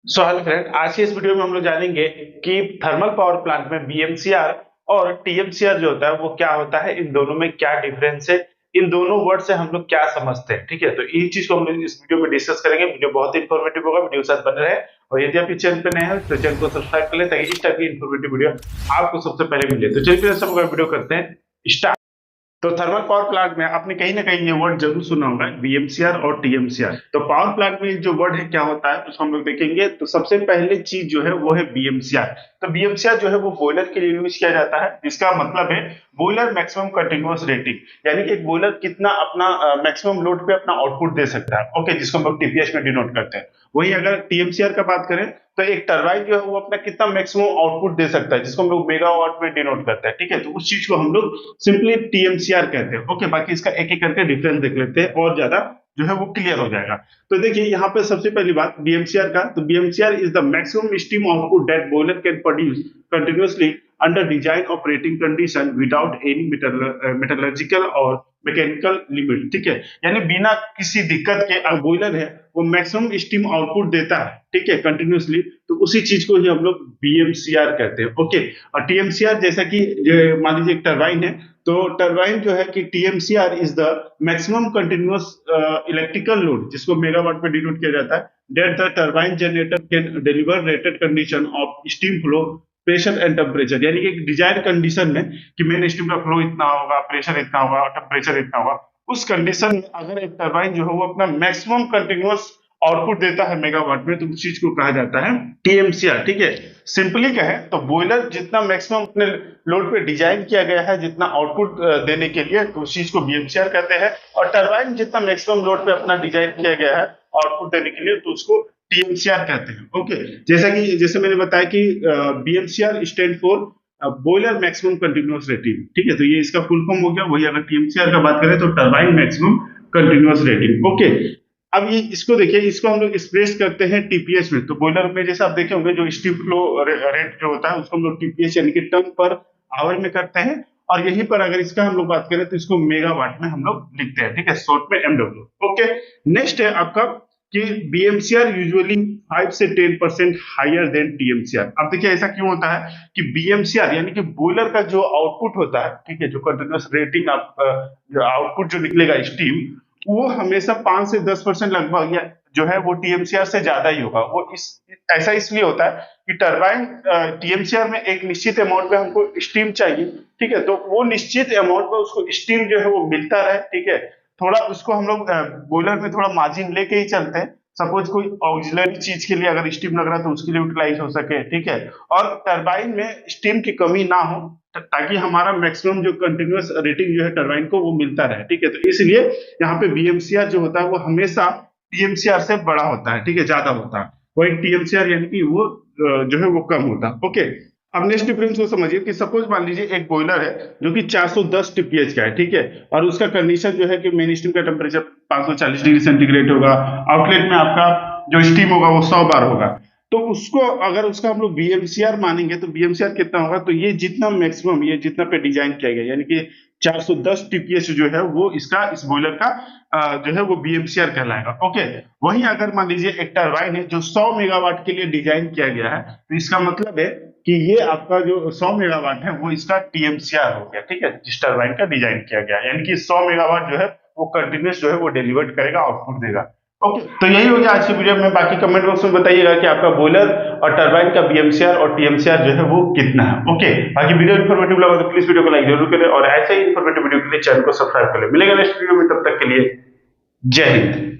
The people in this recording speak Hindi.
सो हेलो फ्रेंड, आज की इस वीडियो में हम लोग जानेंगे कि थर्मल पावर प्लांट में बीएमसीआर और टीएमसीआर जो होता है वो क्या होता है, इन दोनों में क्या डिफरेंस है, इन दोनों वर्ड से हम लोग क्या समझते हैं। ठीक है, तो इन चीज को हम लोग इस वीडियो में डिस्कस करेंगे। वीडियो बहुत इंफॉर्मेटिव होगा, वीडियो साथ बने रहे। और यदि आप इस चैनल पे नए हैं तो चैनल को सब्सक्राइब कर लें ताकि इस टाइप की इंफॉर्मेटिव वीडियो आपको सबसे पहले मिले। तो चलिए हम लोग वीडियो करते हैं स्टार्ट। तो थर्मल पावर प्लांट में आपने कहीं ना कहीं ये वर्ड जरूर सुना होगा, बीएमसीआर और टीएमसीआर। तो पावर प्लांट में जो वर्ड है क्या होता है उसको हम लोग देखेंगे। तो सबसे पहले चीज जो है वो है बीएमसीआर। तो बीएमसीआर जो है वो बॉयलर के लिए यूज किया जाता है, जिसका मतलब है बॉयलर मैक्सिमम कंटिन्यूअस रेटिंग, यानी कि एक बॉयलर कितना अपना मैक्सिमम लोड पे अपना आउटपुट दे सकता है। ओके, जिसको हम लोग टीपीएच में डिनोट करते हैं। वही अगर टीएमसीआर का बात करें तो एक टरबाइन जो है वो अपना कितना मैक्सिमम आउटपुट दे सकता है, जिसको हम लोग मेगावाट में डिनोट करते हैं। ठीक है, तो उस चीज को हम लोग सिंपली टीएमसीआर कहते हैं। ओके, बाकी इसका एक एक करके डिफरेंस देख लेते हैं और ज्यादा जो है वो क्लियर हो जाएगा। तो देखिए यहाँ पे सबसे पहली बात बीएमसीआर का, तो BMCR is the maximum steam output that boiler can produce continuously under design operating condition without any metallurgical और मैकेनिकल लिमिट। ठीक है, यानी बिना किसी दिक्कत के बॉयलर है वो मैक्सिमम स्टीम आउटपुट देता है, ठीक है, कंटिन्यूअसली। तो उसी चीज को ही हम लोग बीएमसीआर कहते हैं। ओके, और टीएमसीआर जैसा कि मान लीजिए एक टरबाइन है, तो टरबाइन जो है कि TMCR is the maximum continuous electrical load, जिसको मेगावाट में डिनोट किया जाता है, that the turbine generator can deliver rated condition of steam flow, pressure and temperature. यानी कि डिजायर कंडीशन में कि मेन स्टीम का फ्लो इतना होगा, प्रेशर इतना होगा और टेम्परेचर इतना होगा, उस कंडीशन में अगर एक टरबाइन जो है वो अपना मैक्सिमम कंटिन्यूअस आउटपुट देता है मेगावाट में, तो उस चीज को कहा जाता है टीएमसीआर। ठीक है, सिंपली कहे तो बॉयलर जितना मैक्सिमम अपने लोड पे डिजाइन किया गया है जितना आउटपुट देने के लिए, तो उस चीज को बीएमसीआर कहते हैं। और टरबाइन जितना मैक्सिमम लोड पे अपना डिजाइन किया गया है आउटपुट देने के लिए, तो उसको टीएमसीआर कहते हैं। ओके, जैसे मैंने बताया कि BMCR stand for boiler maximum continuous rating. ठीक है, तो ये इसका फुल फॉर्म हो गया। वही अगर टीएमसीआर का बात करें तो turbine maximum continuous rating. Okay, अब ये इसको देखिए, इसको हम लोग एक्सप्रेस करते हैं टीपीएच में। तो बॉयलर में जैसे आप देखे होंगे जो स्टीम फ्लो रेट जो होता है उसको हम लोग टीपीएच यानी कि टन पर आवर में करते हैं। और यहीं पर अगर इसका हम लोग बात करें तो इसको मेगावाट में हम लोग लिखते हैं। ठीक है, शॉर्ट में एमडब्ल्यू। ओके, नेक्स्ट है आपका कि बीएमसीआर यूजुअली 5 से 10% हायर देन टीएमसीआर। अब देखिए ऐसा क्यों होता है कि बीएमसीआर यानी कि बॉयलर का जो आउटपुट होता है, ठीक है, जो कंटिन्यूअस रेटिंग जो आउटपुट जो निकलेगा स्टीम, वो हमेशा 5 से 10% लगभग या जो है वो टीएमसीआर से ज्यादा ही होगा। वो इस ऐसा इसलिए होता है कि टरबाइन टीएमसीआर में एक निश्चित अमाउंट में हमको स्टीम चाहिए। ठीक है, तो वो निश्चित अमाउंट में उसको स्टीम जो है वो मिलता रहे। ठीक है, थोड़ा उसको हम लोग बॉयलर में थोड़ा मार्जिन लेके ही चलते हैं। सपोज कोई ऑक्सिलरी चीज के लिए अगर स्टीम लग रहा है तो उसके लिए यूटिलाइज हो सके। ठीक है, और टरबाइन में स्टीम की कमी ना हो, ताकि हमारा मैक्सिमम जो कंटिन्यूअस रेटिंग जो है टरबाइन को वो मिलता रहे। ठीक है, तो इसलिए यहाँ पे बीएमसीआर जो होता है वो हमेशा टीएमसीआर से बड़ा होता है। ठीक है, ज्यादा होता है। वही टीएमसीआर यानी कि वो जो है वो कम होता है। ओके, अब नेक्स्ट डिफरेंस को समझिए कि सपोज मान लीजिए एक बॉयलर है जो कि 410 टीपीएच का है। ठीक है, और उसका कंडीशन जो है कि मेन स्टीम का टेम्परेचर 540 डिग्री सेंटीग्रेड होगा, आउटलेट में आपका जो स्टीम होगा वो 100 बार होगा। तो उसको अगर उसका हम लोग बीएमसीआर मानेंगे तो बीएमसीआर कितना होगा, तो ये जितना मैक्सिमम ये जितना पे डिजाइन किया गया यानी कि 410 टीपीएच जो है वो इसका इस बॉयलर का जो है वो बीएमसीआर कहलाएगा। ओके, वहीं अगर मान लीजिए एक टरबाइन है जो 100 मेगावाट के लिए डिजाइन किया गया है, तो इसका मतलब है कि ये आपका जो 100 मेगावाट है वो इसका टीएमसीआर हो गया। ठीक है, जिस टरबाइन का डिजाइन किया गया यानी कि 100 मेगावाट जो है वो कंटिन्यूस जो है वो डिलीवर्ड करेगा, आउटपुट देगा। ओके, तो यही हो गया आज की वीडियो में। बाकी कमेंट बॉक्स में बताइएगा कि आपका बॉयलर और टरबाइन का बीएमसीआर और टीएमसीआर जो है वो कितना है। ओके, बाकी वीडियो इन्फॉर्मेटिव लगा तो प्लीज वीडियो को लाइक जरूर करें और ऐसे ही इन्फॉर्मेटिव वीडियो के लिए चैनल को सब्सक्राइब करें। मिलेगा नेक्स्ट वीडियो में, तब तक के लिए जय हिंद।